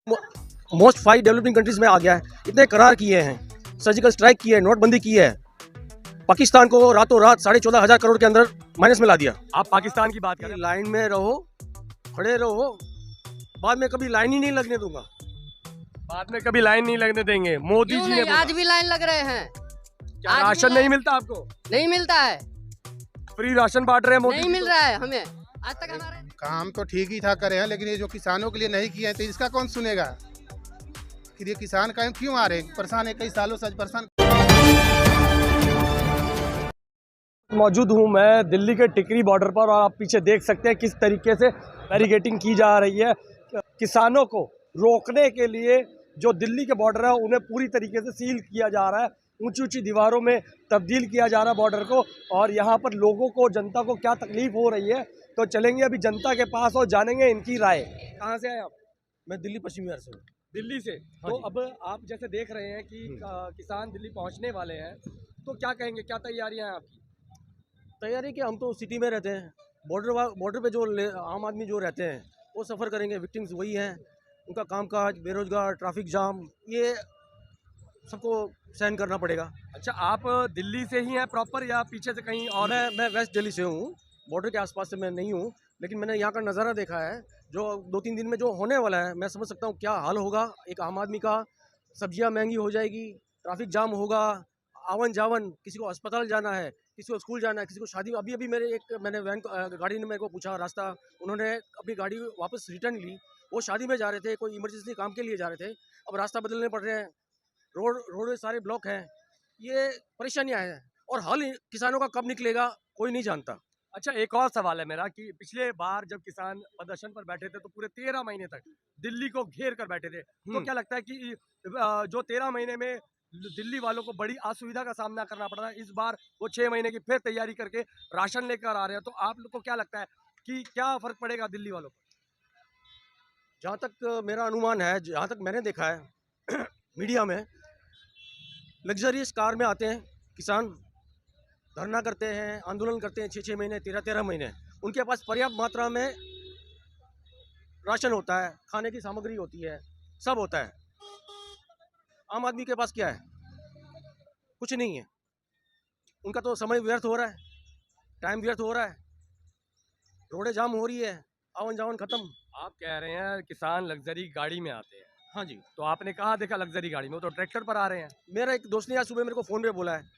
Most 5 developing countries में आ गया है। इतने करार किए हैं, सर्जिकल स्ट्राइक की है, नोटबंदी की है, पाकिस्तान को रातों रात 14,500 करोड़ के अंदर माइनस में ला दिया। आप पाकिस्तान की बात करें, लाइन में रहो, खड़े रहो, बाद में कभी लाइन ही नहीं लगने दूंगा। बाद में कभी लाइन नहीं लगने देंगे। मोदी क्यों जी ने नहीं, बोला। आज भी लाइन लग रहे हैं। क्या आज भी राशन लाइन- नहीं मिलता आपको? नहीं मिलता है, फ्री राशन बांट रहे हैं मोदी नहीं जी मिल तो। रहा है हमें आज तक हमारे। काम तो ठीक ही ठाक करे हैं, लेकिन ये जो किसानों के लिए नहीं किए हैं तो इसका कौन सुनेगा। फिर ये किसान का क्यों आ रहे हैं, परेशान है, कई सालों से परेशान। मौजूद हूँ मैं दिल्ली के टिकरी बॉर्डर पर और आप पीछे देख सकते हैं किस तरीके से बैरिकेटिंग की जा रही है। किसानों को रोकने के लिए जो दिल्ली के बॉर्डर है उन्हें पूरी तरीके से सील किया जा रहा है, ऊंची ऊंची दीवारों में तब्दील किया जा रहा है बॉर्डर को। और यहाँ पर लोगों को, जनता को क्या तकलीफ हो रही है, तो चलेंगे अभी जनता के पास और जानेंगे इनकी राय। कहाँ से आए आप? मैं दिल्ली पश्चिम बिहार से हूँ। दिल्ली से। हाँ तो जी। अब आप जैसे देख रहे हैं कि किसान दिल्ली पहुँचने वाले हैं, तो क्या कहेंगे, क्या तैयारियाँ हैं आपकी? तैयारी कि हम तो सिटी में रहते हैं, बॉर्डर पे जो आम आदमी जो रहते हैं वो सफ़र करेंगे, विक्टिम्स वही हैं। उनका कामकाज, बेरोजगार, ट्रैफिक जाम, ये सबको सहन करना पड़ेगा। अच्छा, आप दिल्ली से ही हैं प्रॉपर या पीछे से कहीं और? मैं वेस्ट दिल्ली से हूँ, बॉर्डर के आसपास से मैं नहीं हूँ, लेकिन मैंने यहाँ का नज़ारा देखा है। जो 2-3 दिन में जो होने वाला है, मैं समझ सकता हूँ क्या हाल होगा एक आम आदमी का। सब्जियाँ महंगी हो जाएगी, ट्रैफिक जाम होगा, आवन जावन, किसी को अस्पताल जाना है, किसी को स्कूल जाना है, किसी को शादी। अभी मैंने गाड़ी ने मेरे को पूछा रास्ता, उन्होंने अपनी गाड़ी वापस रिटर्न ली। वो शादी में जा रहे थे, कोई इमरजेंसी काम के लिए जा रहे थे, अब रास्ता बदलने पड़ रहे हैं, रोड सारे ब्लॉक हैं। ये परेशानियां हैं और हल किसानों का कब निकलेगा कोई नहीं जानता। अच्छा, एक और सवाल है मेरा कि पिछले बार जब किसान प्रदर्शन पर बैठे थे तो पूरे 13 महीने तक दिल्ली को घेर कर बैठे थे, तो क्या लगता है कि जो 13 महीने में दिल्ली वालों को बड़ी असुविधा का सामना करना पड़ रहा है, इस बार वो 6 महीने की फिर तैयारी करके राशन लेकर आ रहे हैं, तो आप लोग को क्या लगता है कि क्या फर्क पड़ेगा दिल्ली वालों को? जहाँ तक मेरा अनुमान है, जहाँ तक मैंने देखा है मीडिया में, लग्जरियस कार में आते हैं किसान, धरना करते हैं, आंदोलन करते हैं 6-6 महीने, 13-13 महीने। उनके पास पर्याप्त मात्रा में राशन होता है, खाने की सामग्री होती है, सब होता है। आम आदमी के पास क्या है? कुछ नहीं है। उनका तो समय व्यर्थ हो रहा है, टाइम व्यर्थ हो रहा है, रोडें जाम हो रही है, आवन जावन खत्म। आप कह रहे हैं किसान लग्जरी गाड़ी में आते हैं, हाँ जी। तो आपने कहाँ देखा लग्जरी गाड़ी में? वो तो ट्रैक्टर पर आ रहे हैं। मेरा एक दोस्त ने आज सुबह मेरे को फ़ोन पे बोला है,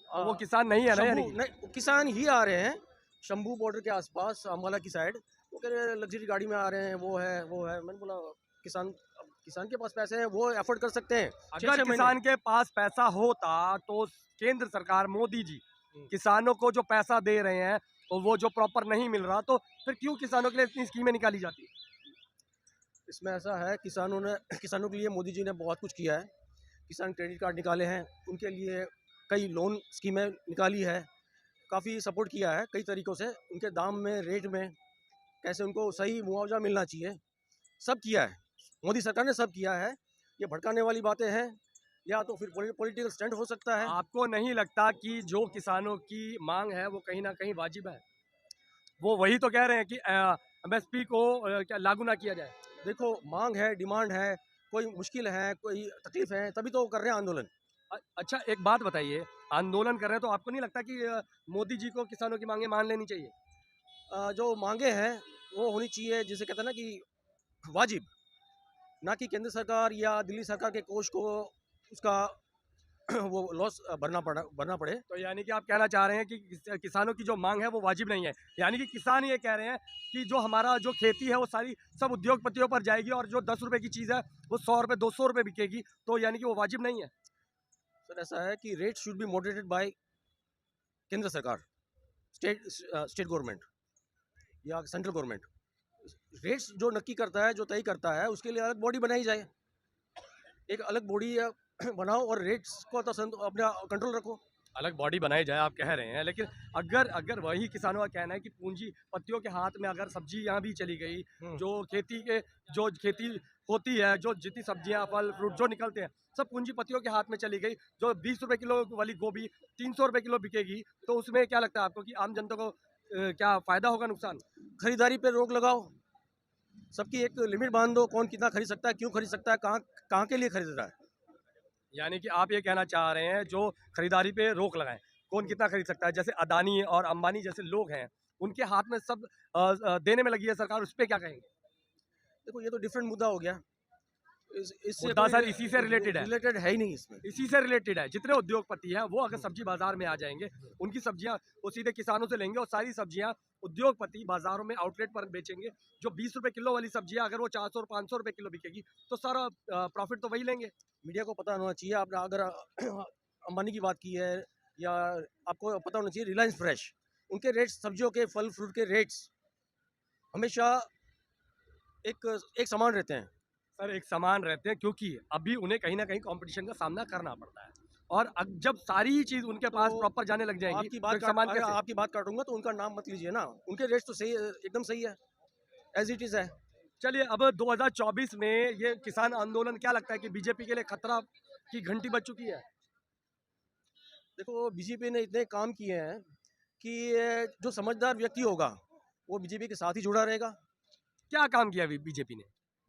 तो वो किसान नहीं है ना, यानी शंभू नहीं, किसान ही आ रहे हैं शंभू बॉर्डर के आसपास, अम्बाला की साइड। वो कह रहे हैं लग्जरी गाड़ी में आ रहे हैं, वो है। मैंने बोला किसान के पास पैसे हैं, वो अफोर्ड कर सकते हैं। अगर किसान के पास पैसा होता तो केंद्र सरकार, मोदी जी किसानों को जो पैसा दे रहे हैं तो वो जो प्रॉपर नहीं मिल रहा, तो फिर क्यों किसानों के लिए इतनी स्कीमें निकाली जाती? इसमें ऐसा है, किसानों के लिए मोदी जी ने बहुत कुछ किया है। किसान क्रेडिट कार्ड निकाले हैं, उनके लिए कई लोन स्कीमें निकाली है, काफ़ी सपोर्ट किया है कई तरीक़ों से। उनके दाम में, रेट में, कैसे उनको सही मुआवजा मिलना चाहिए, सब किया है। मोदी सरकार ने सब किया है। ये भड़काने वाली बातें हैं, या तो फिर पॉलिटिकल स्टंट हो सकता है। आपको नहीं लगता कि जो किसानों की मांग है वो कहीं ना कहीं वाजिब है? वो वही तो कह रहे हैं कि एमएसपी को क्या लागू ना किया जाए। देखो, मांग है, डिमांड है, कोई मुश्किल है, कोई तकलीफ है, तभी तो कर रहे हैं आंदोलन। अच्छा, एक बात बताइए, आंदोलन कर रहे हैं तो आपको नहीं लगता कि मोदी जी को किसानों की मांगे मान लेनी चाहिए? जो मांगे हैं वो होनी चाहिए, जिसे कहते हैं ना कि वाजिब, ना कि केंद्र सरकार या दिल्ली सरकार के कोष को उसका वो लॉस भरना पड़े। तो यानी कि आप कहना चाह रहे हैं कि किसानों की जो मांग है वो वाजिब नहीं है, यानी कि किसान ये कह रहे हैं कि जो हमारा जो खेती है वो सारी सब उद्योगपतियों पर जाएगी और जो 10 रुपए की चीज़ है वो 100 रुपए 200 रुपए बिकेगी, तो यानी कि वो वाजिब नहीं है। सर, ऐसा है कि rate should be moderated by केंद्र सरकार, स्टेट गवर्नमेंट या सेंट्रल गवर्नमेंट। रेट्स जो नक्की करता है, जो तय करता है, उसके लिए अलग बॉडी बनाई जाए, एक अलग बॉडी बनाओ और रेट्स को तो अपना कंट्रोल रखो। अलग बॉडी बनाई जाए आप कह रहे हैं, लेकिन अगर अगर वही किसानों का कहना है कि पूंजीपतियों के हाथ में अगर सब्जी यहाँ भी चली गई, जो खेती होती है, जो जितनी सब्जियाँ, फल फ्रूट जो निकलते हैं सब पूंजीपतियों के हाथ में चली गई, जो 20 रुपए किलो वाली गोभी 300 रुपए किलो बिकेगी, तो उसमें क्या लगता है आपको कि आम जनता को क्या फ़ायदा होगा, नुकसान? खरीदारी पे रोक लगाओ, सबकी एक लिमिट बांध दो, कौन कितना खरीद सकता है, क्यों खरीद सकता है, कहाँ कहाँ के लिए खरीद रहा है। यानी कि आप ये कहना चाह रहे हैं जो खरीदारी पे रोक लगाएं, कौन कितना खरीद सकता है। जैसे अदानी और अंबानी जैसे लोग हैं, उनके हाथ में सब देने में लगी है सरकार, उस पर क्या कहेंगे? देखो ये तो डिफरेंट मुद्दा हो गया। इससे मुद्दा सर इसी से रिलेटेड है, रिलेटेड है ही नहीं इसमें। इसी से रिलेटेड है। जितने उद्योगपति हैं वो अगर सब्जी बाजार में आ जाएंगे, उनकी सब्जियां वो सीधे किसानों से लेंगे और सारी सब्जियां उद्योगपति बाजारों में आउटलेट पर बेचेंगे। जो 20 रुपए किलो वाली सब्जियां अगर वो 400 और 500 रुपए किलो बिकेगी तो सारा प्रॉफिट तो वही लेंगे। मीडिया को पता होना चाहिए। आपने अगर अंबानी की बात की है, या आपको पता होना चाहिए रिलायंस फ्रेश, उनके रेट्स, सब्जियों के, फल फ्रूट के रेट्स हमेशा एक समान रहते हैं। सर एक समान रहते हैं क्योंकि अभी उन्हें कहीं ना कहीं कंपटीशन का सामना करना पड़ता है, और जब सारी चीज उनके पास प्रॉपर जाने लग जाएंगी आपकी तो बात एक समान अगर कैसे? आपकी बात काटूंगा तो उनका नाम मत लीजिए ना। उनके रेट्स तो सही, एकदम सही है, एज इट इज है। चलिए अब 2024 में ये किसान आंदोलन क्या लगता है कि बीजेपी के लिए खतरा की घंटी बज चुकी है? देखो बीजेपी ने इतने काम किए हैं कि जो समझदार व्यक्ति होगा वो बीजेपी के साथ ही जुड़ा रहेगा। क्या काम किया अभी बीजेपी ने?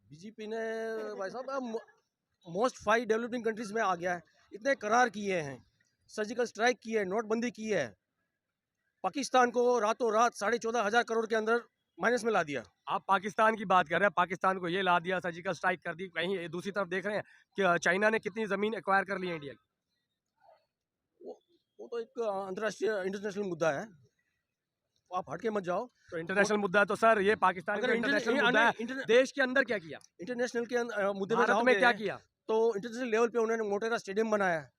बीजेपी ने भाई साहब मोस्ट 5 डेवलपिंग कंट्रीज में आ गया है। इतने करार किए हैं, सर्जिकल स्ट्राइक की है, नोटबंदी की है, पाकिस्तान को रातों रात 14,500 करोड़ के अंदर माइनस में ला दिया। आप पाकिस्तान की बात कर रहे हैं, पाकिस्तान को ये ला दिया, सर्जिकल स्ट्राइक कर दी। कहीं दूसरी तरफ देख रहे हैं कि चाइना ने कितनी जमीन एक्वायर कर ली है इंडिया की। वो तो एक अंतर्राष्ट्रीय इंटरनेशनल मुद्दा है, आप हट के मत जाओ। तो इंटरनेशनल मुद्दा है तो सर ये पाकिस्तान का इंटरनेशनल मुद्दा है। देश के अंदर क्या किया, इंटरनेशनल के मुद्दे में भारत में क्या किया? तो इंटरनेशनल लेवल पे उन्होंने मोटेरा स्टेडियम बनाया है,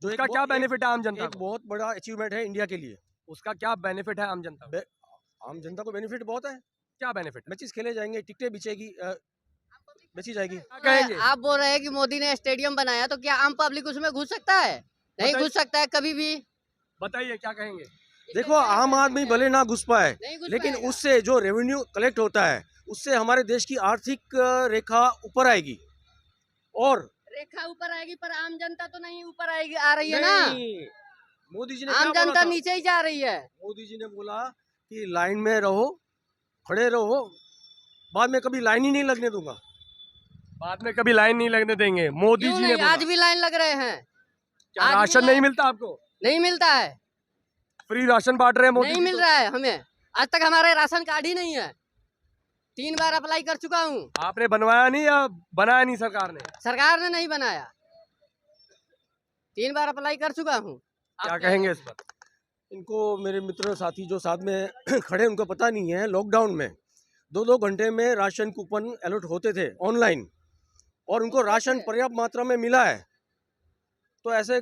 जो उसका क्या बेनिफिट है आम जनता एक को? बहुत बड़ा अचीवमेंट है इंडिया के लिए। उसका क्या बेनिफिट है आम जनता को? आम जनता को बेनिफिट बहुत है। क्या बेनिफिट? मैचेस खेले जाएंगे, टिकटें बिचेगी, बेची जाएगी। क्या कहेंगे? आप बोल रहे हैं कि मोदी ने स्टेडियम बनाया तो क्या आम पब्लिक उसमें घुस सकता है? नहीं घुस सकता है कभी भी। बताइए क्या कहेंगे? देखो आम आदमी भले ना घुस पाए, नहीं घुस लेकिन पाएगा। उससे जो रेवेन्यू कलेक्ट होता है उससे हमारे देश की आर्थिक रेखा ऊपर आएगी। और रेखा ऊपर आएगी पर आम जनता तो नहीं ऊपर आएगी, आ रही है ना। नहीं, मोदी जी ने आम क्या बोला जनता था? नीचे ही जा रही है। मोदी जी ने बोला कि लाइन में रहो, खड़े रहो, बाद में कभी लाइन ही नहीं लगने दूंगा। बाद में कभी लाइन नहीं लगने देंगे, मोदी क्यों जी ने नहीं? बोला। आज भी लाइन लग रहे हैं। क्या आज भी राशन नहीं मिलता आपको? नहीं मिलता है, फ्री राशन बांट रहे हैं मोदी नहीं जी मिल तो। रहा है हमें। आज तक हमारे राशन कार्ड ही नहीं है। 3 बार अप्लाई कर चुका हूँ, आपने बनवाया नहीं या बनाया नहीं सरकार ने? सरकार ने नहीं बनाया। 3 बार अप्लाई कर चुका हूँ। क्या कहेंगे इस पर? इनको मेरे मित्र साथी जो साथ में खड़े उनको पता नहीं है, लॉकडाउन में 2-2 घंटे में राशन कूपन अलॉट होते थे ऑनलाइन, और उनको राशन पर्याप्त मात्रा में मिला है। तो ऐसे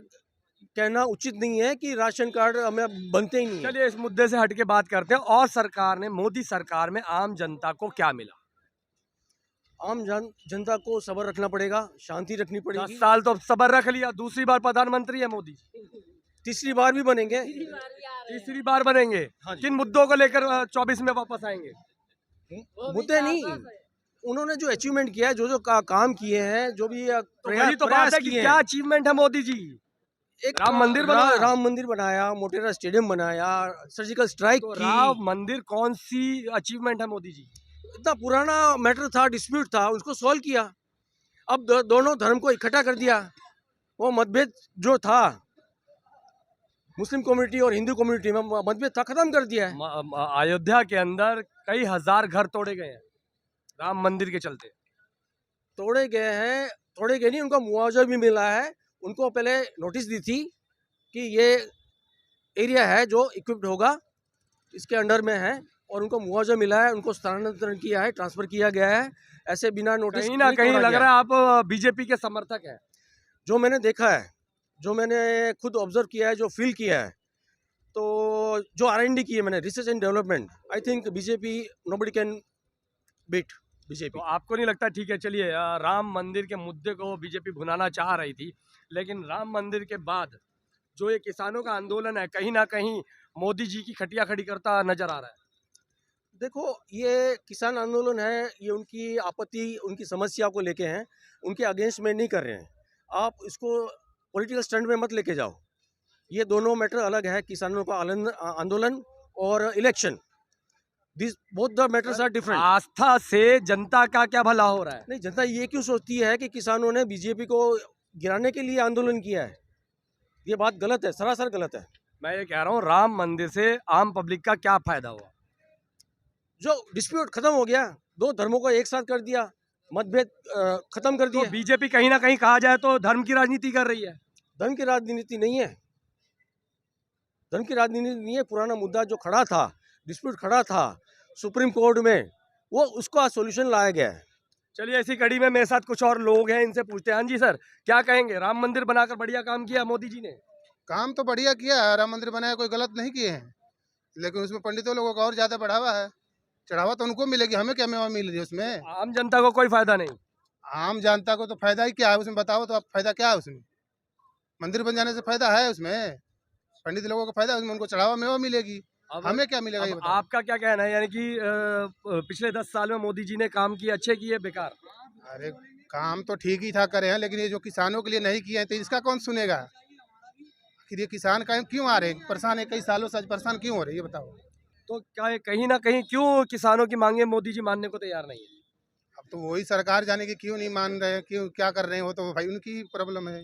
कहना उचित नहीं है कि राशन कार्ड हमें बनते ही नहीं है। चलिए इस मुद्दे से हट के बात करते हैं। और सरकार ने, मोदी सरकार में आम जनता को क्या मिला? आम जनता को सब्र रखना पड़ेगा, शांति रखनी 10 पड़ेगी। साल तो सब्र रख लिया, दूसरी बार प्रधानमंत्री है मोदी, तीसरी बार भी बनेंगे। तीसरी बार बनेंगे। हाँ जी। किन मुद्दों को लेकर 24 में वापस आएंगे? मुद्दे नहीं, उन्होंने जो अचीवमेंट किया है, जो काम किए हैं, जो भी तो वही तो बात है कि क्या अचीवमेंट है मोदी जी? एक राम मंदिर बनाया। राम मंदिर बनाया, मोटेरा स्टेडियम बनाया, सर्जिकल स्ट्राइक तो की। राम मंदिर कौन सी अचीवमेंट है मोदी जी? इतना पुराना मैटर था, डिस्प्यूट था, उसको सॉल्व किया। अब दोनों धर्म को इकट्ठा कर दिया। वो मतभेद जो था मुस्लिम कम्युनिटी और हिंदू कम्युनिटी में, मतभेद था, खत्म कर दिया है। अयोध्या के अंदर कई हजार घर तोड़े गए हैं राम मंदिर के चलते। तोड़े गए नहीं, उनको मुआवजा भी मिला है। उनको पहले नोटिस दी थी कि ये एरिया है जो इक्विप्ड होगा, इसके अंडर में है, और उनको मुआवजा मिला है, उनको स्थानांतरण किया है, ट्रांसफर किया गया है। ऐसे बिना नोटिस कहीं ना कहीं लग रहा है आप बीजेपी के समर्थक हैं। जो मैंने देखा है, जो मैंने खुद ऑब्जर्व किया है, जो फील किया है, तो जो R&D की है मैंने, research and development, I think BJP nobody can beat BJP. तो आपको नहीं लगता? ठीक है चलिए, राम मंदिर के मुद्दे को बीजेपी भुनाना चाह रही थी, लेकिन राम मंदिर के बाद जो ये किसानों का आंदोलन है, कहीं ना कहीं मोदी जी की खटिया खड़ी करता नजर आ रहा है। देखो ये किसान आंदोलन है, ये उनकी आपत्ति, उनकी समस्या को लेके हैं, उनके अगेंस्ट में नहीं कर रहे हैं। आप इसको पॉलिटिकल स्टंट में मत लेके जाओ। ये दोनों मैटर अलग है, किसानों का आंदोलन और election. This both the matters are different. आस्था से जनता का क्या भला हो रहा है? नहीं, जनता ये क्यों सोचती है कि किसानों ने बीजेपी को गिराने के लिए आंदोलन किया है? ये बात गलत है, सरासर गलत है। मैं ये कह रहा हूँ, राम मंदिर से आम पब्लिक का क्या फायदा हुआ? जो डिस्प्यूट खत्म हो गया, दो धर्मों को एक साथ कर दिया, मतभेद खत्म कर तो दिए। बीजेपी कहीं ना कहीं कहा जाए तो धर्म की राजनीति कर रही है। धर्म की राजनीति नहीं है, धर्म की राजनीति नहीं है। पुराना मुद्दा जो खड़ा था, डिस्प्यूट खड़ा था सुप्रीम कोर्ट में, वो उसका सोल्यूशन लाया गया है। चलिए, ऐसी कड़ी में मेरे साथ कुछ और लोग हैं, इनसे पूछते हैं। हाँ जी सर, क्या कहेंगे? राम मंदिर बनाकर बढ़िया काम किया मोदी जी ने। काम तो बढ़िया किया है, राम मंदिर बनाया, कोई गलत नहीं किए हैं, लेकिन उसमें पंडितों लोगों का और ज्यादा बढ़ावा है। चढ़ावा तो उनको मिलेगी, हमें क्या मेवा मिल रही है उसमें? आम जनता को कोई फायदा नहीं। आम जनता को तो फायदा ही क्या है उसमें? बताओ तो आप, फायदा क्या है उसमें? मंदिर बन जाने से फायदा है उसमें? पंडित लोगों को फायदा है उसमें, उनको चढ़ावा मेवा मिलेगी, हमें क्या मिलेगा ये अब बताओ? आपका क्या कहना है? यानी कि पिछले 10 साल में मोदी जी ने काम किए, अच्छे किए, बेकार? अरे काम तो ठीक ही ठाक करे हैं, लेकिन ये जो किसानों के लिए नहीं किए हैं तो इसका कौन सुनेगा? आखिर ये किसान का क्यों आ रहे हैं परेशान है, कई सालों से आज परेशान क्यों हो रहे हैं ये बताओ? तो क्या ये कहीं ना कहीं क्यों किसानों की मांगे मोदी जी मानने को तैयार नहीं है? अब तो वही सरकार जाने की क्यों नहीं मान रहे हैं, क्यों क्या कर रहे हैं, वो तो भाई उनकी प्रॉब्लम है।